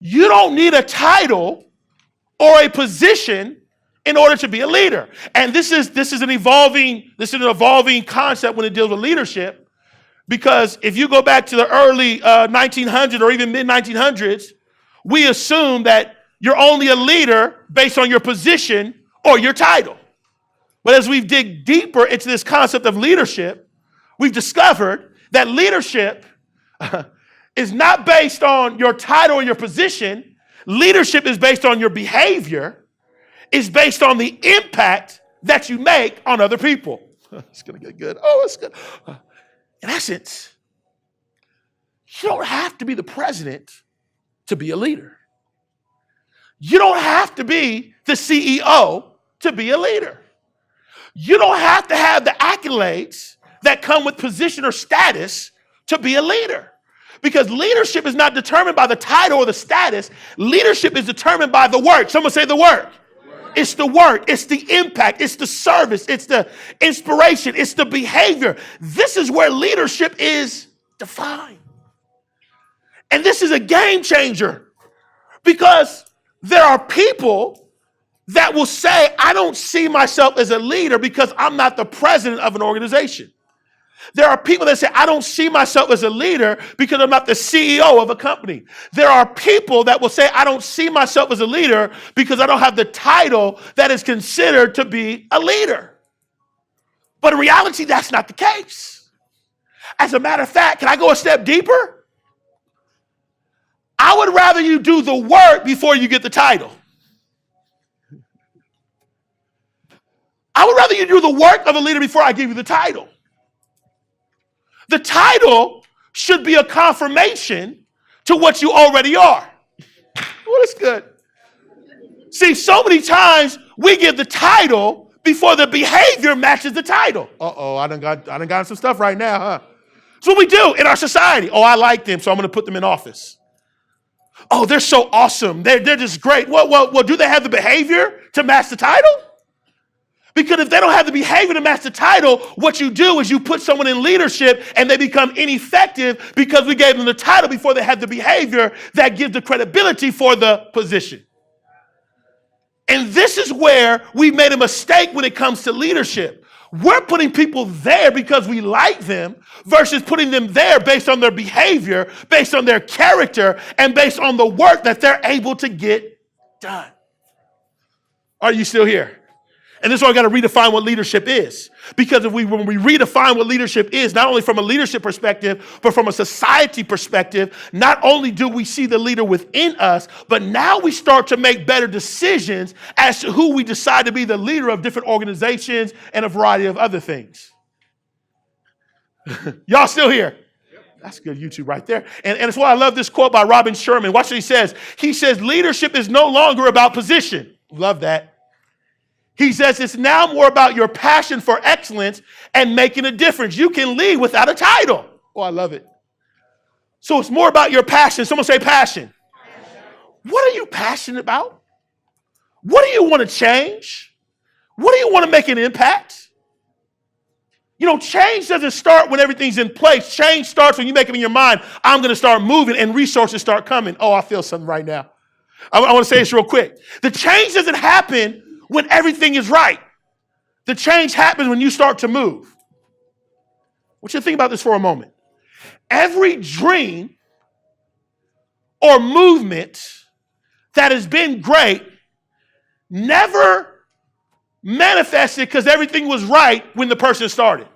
You don't need a title or a position in order to be a leader. And this is an evolving concept when it deals with leadership, because if you go back to the early 1900s or even mid 1900s, we assume that you're only a leader based on your position or your title. But as we dig deeper into this concept of leadership, we've discovered that leadership is not based on your title or your position. Leadership is based on your behavior. It's based on the impact that you make on other people. It's going to get good. Oh, it's good. In essence, you don't have to be the president to be a leader. You don't have to be the CEO to be a leader. You don't have to have the accolades that come with position or status to be a leader. Because leadership is not determined by the title or the status. Leadership is determined by the work. Someone say the work. It's the work. It's the impact. It's the service. It's the inspiration. It's the behavior. This is where leadership is defined. And this is a game changer, because there are people that will say, I don't see myself as a leader because I'm not the president of an organization. There are people that say, I don't see myself as a leader because I'm not the CEO of a company. There are people that will say, I don't see myself as a leader because I don't have the title that is considered to be a leader. But in reality, that's not the case. As a matter of fact, can I go a step deeper? I would rather you do the work before you get the title. I would rather you do the work of a leader before I give you the title. The title should be a confirmation to what you already are. Well, that's good. See, so many times we give the title before the behavior matches the title. Uh-oh, I done got some stuff right now, huh? That's what we do in our society. Oh, I like them, so I'm going to put them in office. Oh, they're so awesome. They're just great. Well, do they have the behavior to match the title? Because if they don't have the behavior to match the title, what you do is you put someone in leadership and they become ineffective because we gave them the title before they had the behavior that gives the credibility for the position. And this is where we made a mistake when it comes to leadership. We're putting people there because we like them versus putting them there based on their behavior, based on their character, and based on the work that they're able to get done. Are you still here? And this is why I got to redefine what leadership is. Because when we redefine what leadership is, not only from a leadership perspective, but from a society perspective, not only do we see the leader within us, but now we start to make better decisions as to who we decide to be the leader of different organizations and a variety of other things. Y'all still here? That's good YouTube right there. And that's why I love this quote by Robin Sherman. Watch what he says. He says, leadership is no longer about position. Love that. He says it's now more about your passion for excellence and making a difference. You can lead without a title. Oh, I love it. So it's more about your passion. Someone say passion. What are you passionate about? What do you want to change? What do you want to make an impact? You know, change doesn't start when everything's in place. Change starts when you make up in your mind, I'm going to start moving and resources start coming. Oh, I feel something right now. I want to say this real quick. The change doesn't happen when everything is right. The change happens when you start to move. I want you to think about this for a moment. Every dream or movement that has been great never manifested because everything was right when the person started.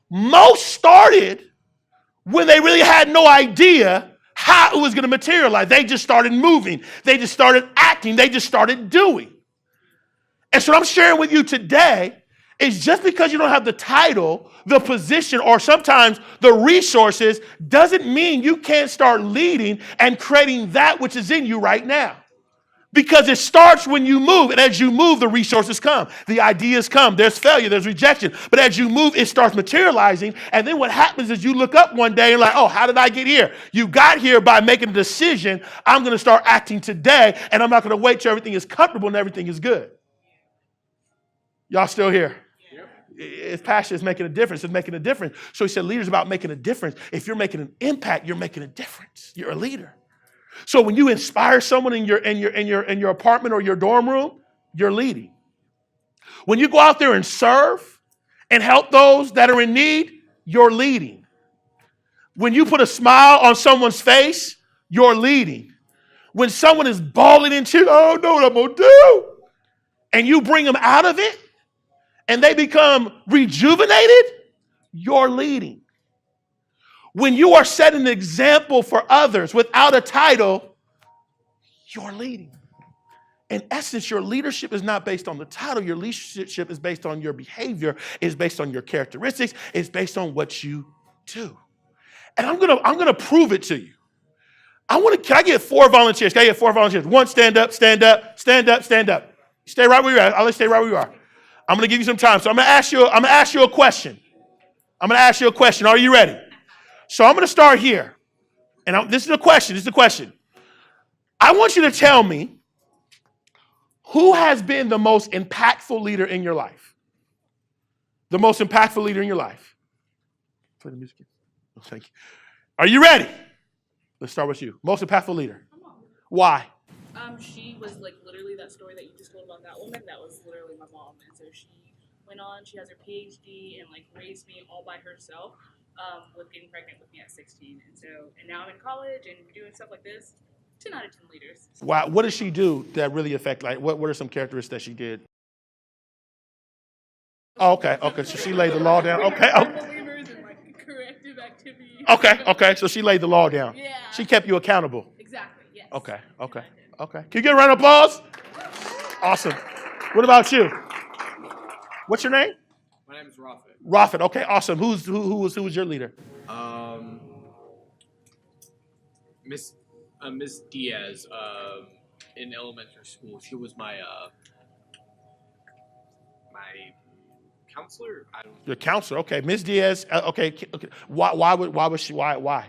Most started when they really had no idea how it was going to materialize. They just started moving. They just started acting. They just started doing. And so what I'm sharing with you today is just because you don't have the title, the position, or sometimes the resources doesn't mean you can't start leading and creating that which is in you right now. Because it starts when you move, and as you move, the resources come. The ideas come. There's failure. There's rejection. But as you move, it starts materializing. And then what happens is you look up one day and like, oh, how did I get here? You got here by making a decision. I'm going to start acting today, and I'm not going to wait till everything is comfortable and everything is good. Y'all still here? It's passion is making a difference. It's making a difference. So he said leaders about making a difference. If you're making an impact, you're making a difference. You're a leader. So when you inspire someone in your apartment or your dorm room, you're leading. When you go out there and serve and help those that are in need, you're leading. When you put a smile on someone's face, you're leading. When someone is bawling in tears, I don't know what I'm going to do, and you bring them out of it and they become rejuvenated, you're leading. When you are setting an example for others without a title, you're leading. In essence, your leadership is not based on the title. Your leadership is based on your behavior, is based on your characteristics, it's based on what you do. And I'm gonna prove it to you. Can I get 4 volunteers? Can I get 4 volunteers? 1, stand up, stand up, stand up, stand up. Stay right where you're at. I'll let you stay right where you are. I'm gonna give you some time. So I'm gonna ask you a question. Are you ready? So I'm gonna start here. And this is a question. I want you to tell me, who has been the most impactful leader in your life? The most impactful leader in your life. Play the music. Oh, thank you. Are you ready? Let's start with you. Most impactful leader. Why? She was like literally that story that you just told about that woman. That was literally my mom, and so she went on. She has her PhD and like raised me all by herself, with getting pregnant with me at 16, and now I'm in college and doing stuff like this. 10 out of 10 leaders. Wow. What does she do that really affect? Like, what are some characteristics that she did? Oh, okay. So she laid the law down. Okay. Believers in like corrective activity. Okay. So she laid the law down. Yeah. She kept you accountable. Exactly. Yes. Okay. Can you get a round of applause? Awesome. What about you? What's your name? My name is Rafet. Rafet. Okay. Awesome. Who was your leader? Miss Diaz, in elementary school. She was my counselor. Your counselor. Okay. Miss Diaz. Okay. Why was she? Why?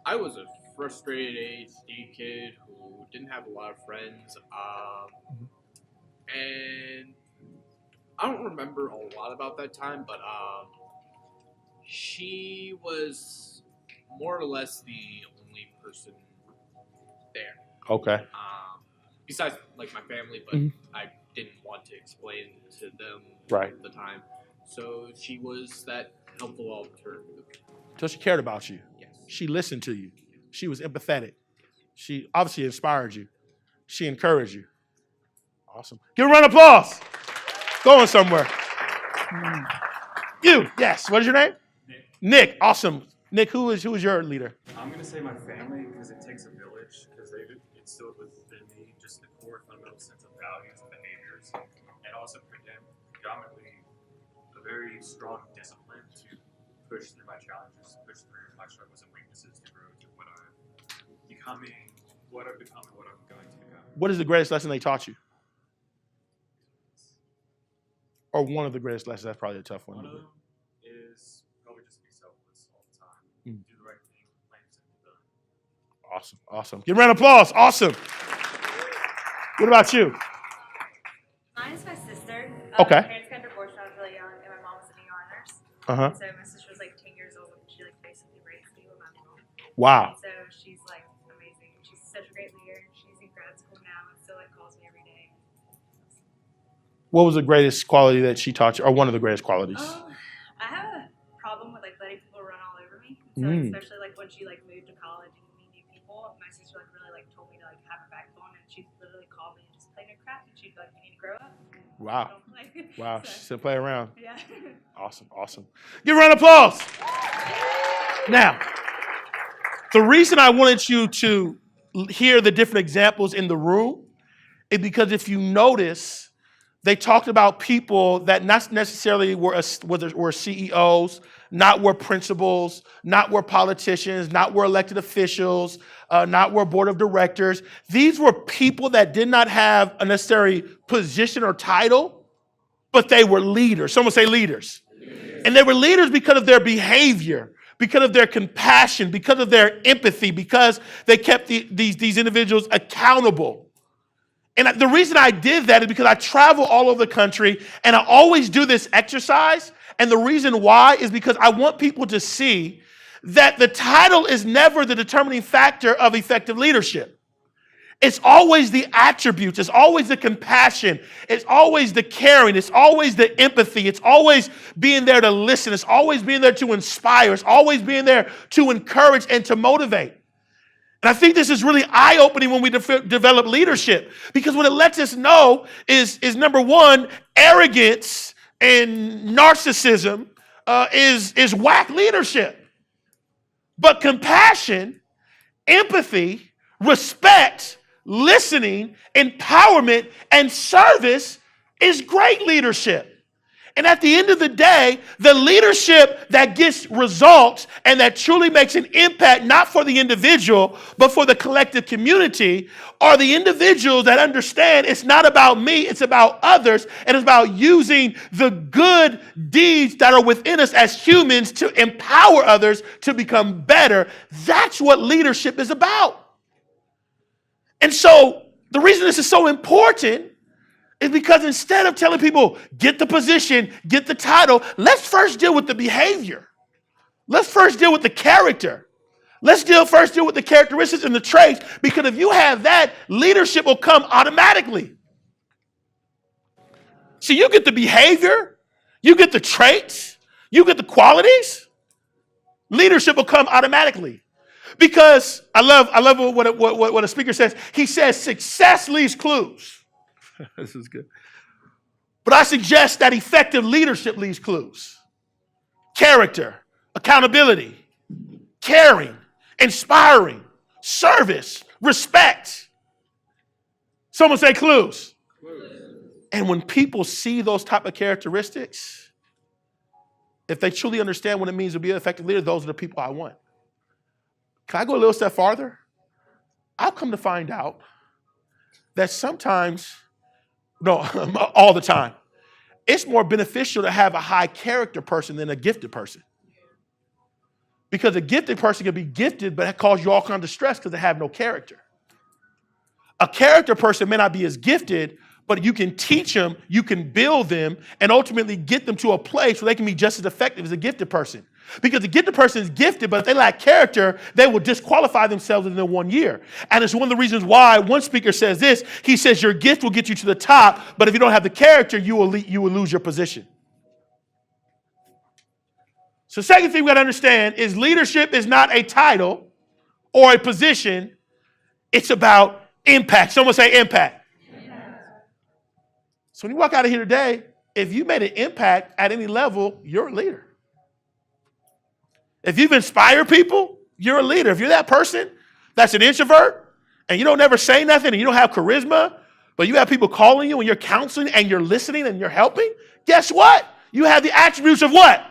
I was a frustrated ADHD kid who didn't have a lot of friends, and I don't remember a lot about that time, but she was more or less the only person there. Okay. Besides, like, my family, but I didn't want to explain to them at the time. So she was that helpful alternative. So she cared about you. Yes. She listened to you. She was empathetic. She obviously inspired you. She encouraged you. Awesome. Give a round of applause. Going somewhere. You. Yes. What is your name? Nick. Awesome. Nick, who is your leader? I'm going to say my family, because it takes a village, because they instilled within me just the core fundamental sense of values and behaviors, and also predominantly a very strong discipline to push through my challenges, push through my struggles and weaknesses to grow to what I've become and what I'm going to become. What is the greatest lesson they taught you? Or one of the greatest lessons? That's probably a tough one. One of them is probably just be selfless all the time. Do the right thing, plain and simple done. Awesome. Give a round of applause. Awesome. What about you? Mine is my sister. Okay. My parents got divorced when I was really young, and my mom was an ER nurse. Uh-huh. So my sister was like 10 years old when she like basically raised me with my mom. Wow. And so she's like amazing. She's such a great leader. She's in grad school now and still like calls me every day. What was the greatest quality that she taught you, or one of the greatest qualities? I have a problem with like letting people run all over me. So especially like when she like moved to college and meet new people, my sister like really like told me to like have a backbone, and she literally called me and just played her crap, and she'd be like, "You need to grow up." Wow. Wow. So, She said play around. yeah. Awesome. Give a round of applause. Now, the reason I wanted you to hear the different examples in the room is because if you notice, they talked about people that not necessarily were CEOs, not were principals, not were politicians, not were elected officials, not were board of directors. These were people that did not have a necessary position or title, but they were leaders. Someone say leaders. And they were leaders because of their behavior, because of their compassion, because of their empathy, because they kept these individuals accountable. And the reason I did that is because I travel all over the country, and I always do this exercise. And the reason why is because I want people to see that the title is never the determining factor of effective leadership. It's always the attributes. It's always the compassion. It's always the caring. It's always the empathy. It's always being there to listen. It's always being there to inspire. It's always being there to encourage and to motivate. And I think this is really eye-opening when we develop leadership, because what it lets us know is number one, arrogance and narcissism is whack leadership. But compassion, empathy, respect, listening, empowerment, and service is great leadership. And at the end of the day, the leadership that gets results and that truly makes an impact, not for the individual, but for the collective community, are the individuals that understand it's not about me, it's about others, and it's about using the good deeds that are within us as humans to empower others to become better. That's what leadership is about. And so the reason this is so important is because instead of telling people, get the position, get the title, let's first deal with the behavior. Let's first deal with the character. Let's first deal with the characteristics and the traits, because if you have that, leadership will come automatically. So you get the behavior, you get the traits, you get the qualities, leadership will come automatically. Because I love what a speaker says. He says success leaves clues. This is good. But I suggest that effective leadership leaves clues. Character, accountability, caring, inspiring, service, respect. Someone say clues. And when people see those type of characteristics, if they truly understand what it means to be an effective leader, those are the people I want. Can I go a little step farther? I've come to find out that sometimes, no, all the time, it's more beneficial to have a high character person than a gifted person. Because a gifted person can be gifted, but cause you all kinds of stress because they have no character. A character person may not be as gifted, but you can teach them, you can build them, and ultimately get them to a place where they can be just as effective as a gifted person. Because the gifted person is gifted, but if they lack character, they will disqualify themselves within 1 year. And it's one of the reasons why one speaker says this. He says your gift will get you to the top, but if you don't have the character, you will lose your position. So second thing we got to understand is leadership is not a title or a position. It's about impact. Someone say impact. So when you walk out of here today, if you made an impact at any level, you're a leader. If you've inspired people, you're a leader. If you're that person that's an introvert and you don't never say nothing and you don't have charisma, but you have people calling you and you're counseling and you're listening and you're helping, guess what? You have the attributes of what?